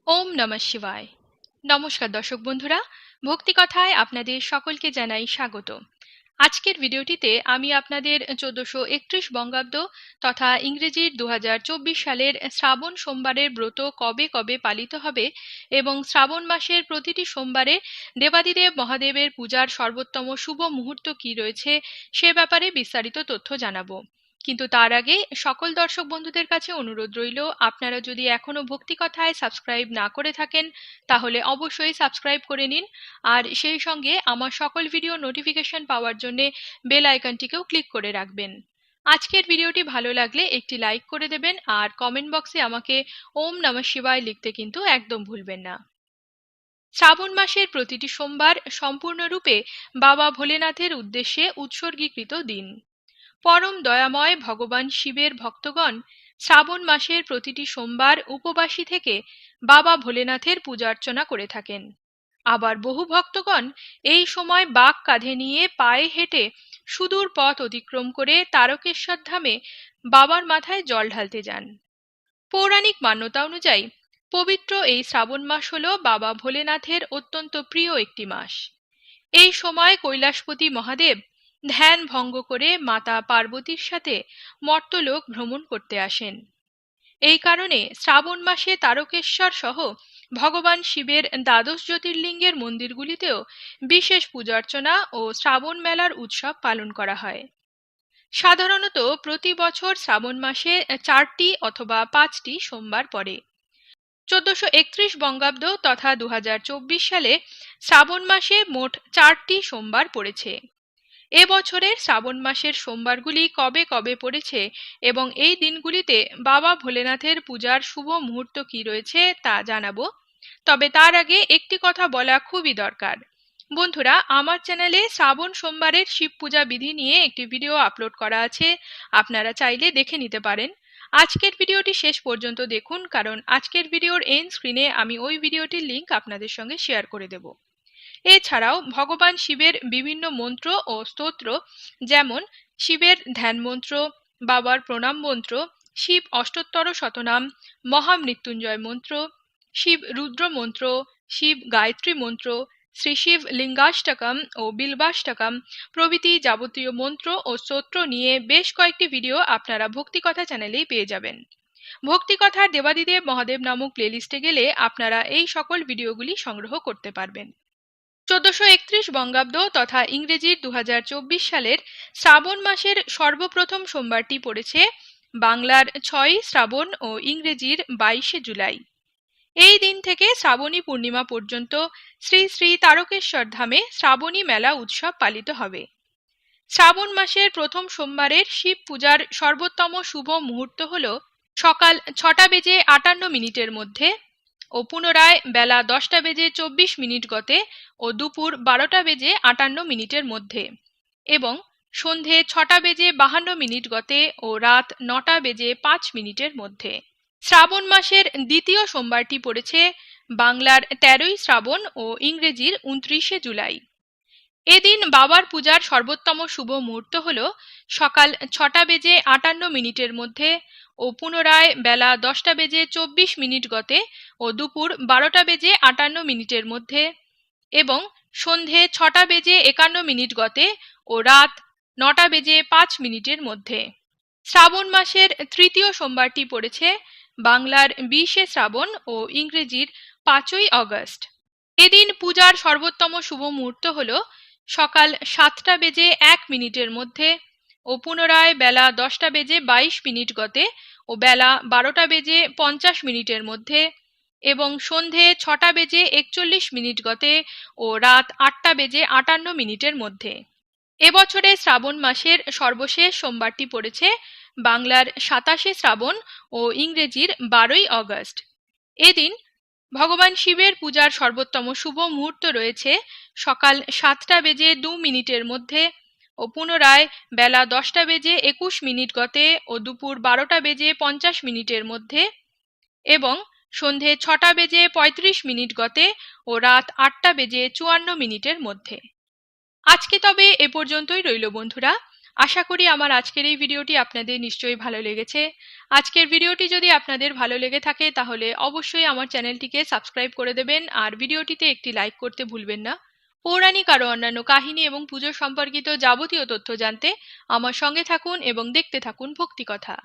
ওম নমঃ শিবায়। নমস্কার দর্শক বন্ধুরা, ভক্তি কথায় আপনাদের সকলকে জানাই স্বাগত। আজকের ভিডিওটিতে আমি আপনাদের 1431 বঙ্গাব্দ তথা ইংরেজির 2024 সালের শ্রাবণ সোমবারের ব্রত কবে কবে পালিত হবে এবং শ্রাবণ মাসের প্রতিটি সোমবারে দেবাদিদেব মহাদেবের পূজার সর্বোত্তম শুভ মুহূর্ত কি রয়েছে সে ব্যাপারে বিস্তারিত তথ্য জানাবো। কিন্তু তার আগে সকল দর্শক বন্ধুদের কাছে অনুরোধ রইল, আপনারা যদি এখনো ভক্তি কথায় সাবস্ক্রাইব না করে থাকেন তাহলে অবশ্যই সাবস্ক্রাইব করে নিন, আর সেই সঙ্গে আমার সকল ভিডিও নোটিফিকেশন পাওয়ার জন্য বেল আইকনটিকেও ক্লিক করে রাখবেন। আজকের ভিডিওটি ভালো লাগলে একটি লাইক করে দেবেন আর কমেন্ট বক্সে আমাকে ওম নমঃ শিবায় লিখতে কিন্তু একদম ভুলবেন না। শ্রাবণ মাসের প্রতিটি সোমবার সম্পূর্ণরূপে বাবা ভোলেনাথের উদ্দেশ্যে উৎসর্গীকৃত দিন। পরম দয়াময় ভগবান শিবের ভক্তগণ শ্রাবণ মাসের প্রতিটি সোমবার উপবাসী থেকে বাবা ভোলেনাথের পূজার্চনা করে থাকেন। আবার বহু ভক্তগণ এই সময় বাঁক কাঁধে নিয়ে পায়ে হেঁটে সুদূর পথ অতিক্রম করে তারকেশ্বর ধামে বাবার মাথায় জল ঢালতে যান। পৌরাণিক মান্যতা অনুযায়ী পবিত্র এই শ্রাবণ মাস হল বাবা ভোলেনাথের অত্যন্ত প্রিয় একটি মাস। এই সময় কৈলাসপতি মহাদেব ধ্যান ভঙ্গ করে মাতা পার্বতীর সাথে মর্তলোক ভ্রমণ করতে আসেন। এই কারণে শ্রাবণ মাসে তারকেশ্বর সহ ভগবান শিবের দ্বাদশ জ্যোতির্লিঙ্গের মন্দিরগুলিতেও বিশেষ পূজার্চনা ও শ্রাবণ মেলার উৎসব পালন করা হয়। সাধারণত প্রতি বছর শ্রাবণ মাসে 4টি অথবা 5টি সোমবার পড়ে। 1431 বঙ্গাব্দ তথা 2024 সালে শ্রাবণ মাসে মোট 4টি সোমবার পড়েছে। এবছরের শ্রাবণ মাসের সোমবারগুলি কবে কবে পড়েছে এবং এই দিনগুলিতে বাবা ভোলেনাথের পূজার শুভ মুহূর্ত কি রয়েছে তা জানাবো। তবে তার আগে একটি কথা বলা খুবই দরকার। বন্ধুরা, আমার চ্যানেলে শ্রাবণ সোমবারের শিব পূজা বিধি নিয়ে একটি ভিডিও আপলোড করা আছে, আপনারা চাইলে দেখে নিতে পারেন। আজকের ভিডিওটি শেষ পর্যন্ত দেখুন, কারণ আজকের ভিডিওর এন্ড স্ক্রিনে আমি ওই ভিডিওটির লিংক আপনাদের সঙ্গে শেয়ার করে দেব। এছাড়াও ভগবান শিবের বিভিন্ন মন্ত্র ও স্তোত্র, যেমন শিবের ধ্যান মন্ত্র, বাবার প্রণাম মন্ত্র, শিব অষ্টোত্তর শতনাম, মহামৃত্যুঞ্জয় মন্ত্র, শিব রুদ্র মন্ত্র, শিব গায়ত্রী মন্ত্র, শ্রী শিব লিঙ্গাষ্টকম ও বিল্বাষ্টকম প্রভৃতি যাবতীয় মন্ত্র ও স্তোত্র নিয়ে বেশ কয়েকটি ভিডিও আপনারা ভক্তিকথা চ্যানেলেই পেয়ে যাবেন। ভক্তিকথার দেবাদিদেব মহাদেব নামক প্লেলিস্টে গেলে আপনারা এই সকল ভিডিওগুলি সংগ্রহ করতে পারবেন। 1431 বঙ্গাব্দ তথা ইংরেজির 2024 সালের শ্রাবণ মাসের সর্বপ্রথম সোমবারটি পড়েছে বাংলার 6ই শ্রাবণ ও ইংরেজির 22শে জুলাই। এই দিন থেকে শ্রাবণী পূর্ণিমা পর্যন্ত শ্রী শ্রী তারকেশ্বর ধামে শ্রাবণী মেলা উৎসব পালিত হবে। শ্রাবণ মাসের প্রথম সোমবারের শিব পূজার সর্বোত্তম শুভ মুহূর্ত হল সকাল 6টা বেজে 58 মিনিটের মধ্যে ও পুনরায় বেলা 10টা বেজে 24 মিনিট গতে ও দুপুর 12টা বেজে 58 মিনিটের মধ্যে, এবং সন্ধে 6টা বেজে 52 মিনিট গতে ও রাত 9টা বেজে 5 মিনিটের মধ্যে। শ্রাবণ মাসের দ্বিতীয় সোমবারটি পড়েছে বাংলার 13ই শ্রাবণ ও ইংরেজির 29শে জুলাই। এদিন বাবার পূজার সর্বোত্তম শুভ মুহূর্ত হল সকাল 6টা বেজে 58 মিনিটের মধ্যে ও পুনরায় বেলা 10টা বেজে 24 মিনিট গতে ও দুপুর 12টা বেজে 58 মিনিটের মধ্যে, এবং সন্ধে 6টা বেজে 51 মিনিট গতে ও রাত 9টা বেজে 5 মিনিটের মধ্যে। শ্রাবণ মাসের তৃতীয় সোমবারটি পড়েছে বাংলার 20শে শ্রাবণ ও ইংরেজির 5ই অগস্ট। এদিন পূজার সর্বোত্তম শুভ মুহূর্ত হল সকাল 7টা বেজে 1 মিনিটের মধ্যে ও পুনরায় বেলা 10টা বেজে 22 মিনিট গতে ও বেলা 12টা বেজে 50 মিনিটের মধ্যে, এবং সন্ধে 6টা বেজে 41 মিনিট গতে ও রাত 8টা বেজে 58 মিনিটের মধ্যে। এবছরে শ্রাবণ মাসের সর্বশেষ সোমবারটি পড়েছে বাংলার 27শে শ্রাবণ ও ইংরেজির 12ই অগস্ট। এদিন ভগবান শিবের পূজার সর্বোত্তম শুভ মুহূর্ত রয়েছে সকাল 7টা বেজে 2 মিনিটের মধ্যে ও পুনরায় বেলা 10টা বেজে 21 মিনিট গতে ও দুপুর 12টা বেজে 50 মিনিটের মধ্যে, এবং সন্ধে 6টা বেজে 35 মিনিট গতে ও রাত 8টা বেজে 54 মিনিটের মধ্যে। আজকে তবে এ পর্যন্তই রইল বন্ধুরা। আশা করি আমার আজকের এই ভিডিওটি আপনাদের নিশ্চয়ই ভালো লেগেছে। আজকের ভিডিওটি যদি আপনাদের ভালো লেগে থাকে তাহলে অবশ্যই আমার চ্যানেলটিকে সাবস্ক্রাইব করে দেবেন আর ভিডিওটিতে একটি লাইক করতে ভুলবেন না। পৌরাণিক আরও অন্যান্য কাহিনী এবং পুজো সম্পর্কিত যাবতীয় তথ্য জানতে আমার সঙ্গে থাকুন এবং দেখতে থাকুন ভক্তিকথা।